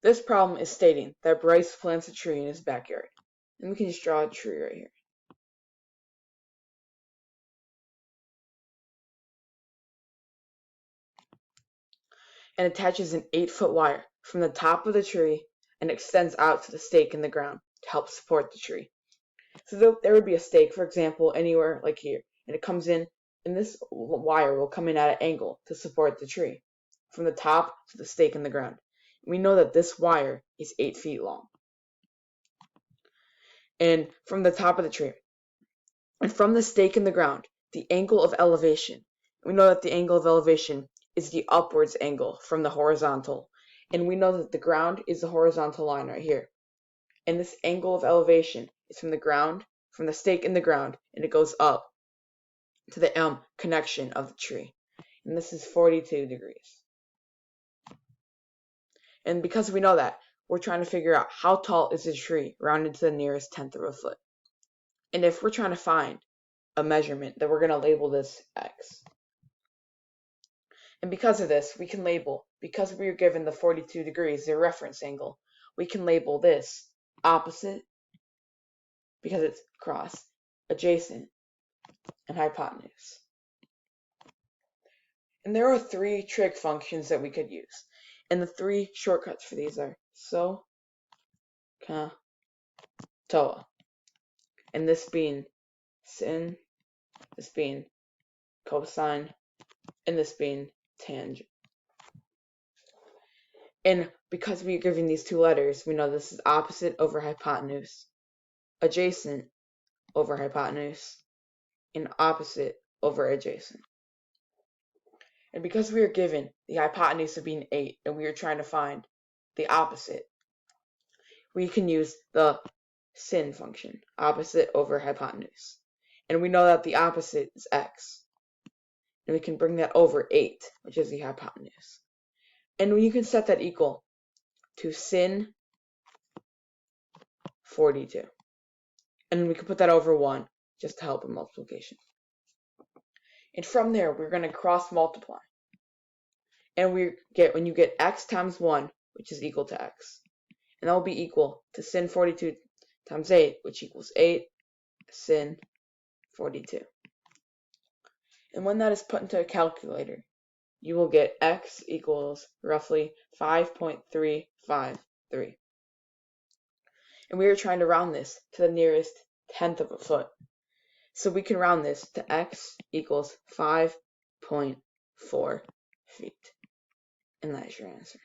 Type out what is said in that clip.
This problem is stating that Bryce plants a tree in his backyard. And we can just draw a tree right here. And attaches an 8-foot wire from the top of the tree and extends out to the stake in the ground to help support the tree. So there would be a stake, for example, anywhere like here, and it comes in, and this wire will come in at an angle to support the tree, from the top to the stake in the ground. We know that this wire is 8 feet long. And from the top of the tree, and from the stake in the ground, the angle of elevation, we know that the angle of elevation is the upwards angle from the horizontal, and we know that the ground is the horizontal line right here. And this angle of elevation is from the ground, from the stake in the ground, and it goes up to the connection of the tree. And this is 42 degrees. And because we know that, we're trying to figure out how tall is the tree rounded to the nearest tenth of a foot. And if we're trying to find a measurement, then we're going to label this x. And because of this, we can label, because we are given the 42 degrees, the reference angle, we can label this opposite, because it's cross, adjacent, and hypotenuse. And there are 3 trig functions that we could use. And the 3 shortcuts for these are SO, CA, TOA. And this being sin, this being cosine, and this being tangent. And because we're given these 2 letters, we know this is opposite over hypotenuse, adjacent over hypotenuse, and opposite over adjacent. And because we are given the hypotenuse of being 8, and we are trying to find the opposite, we can use the sin function, opposite over hypotenuse. And we know that the opposite is x. And we can bring that over 8, which is the hypotenuse. And you can set that equal to sin 42. And we can put that over 1 just to help in multiplication. And from there, we're going to cross multiply. And when you get x times 1, which is equal to x. And that will be equal to sin 42 times 8, which equals 8 sin 42. And when that is put into a calculator, you will get x equals roughly 5.353. And we are trying to round this to the nearest tenth of a foot. So we can round this to x equals 5.4 feet. And that is your answer.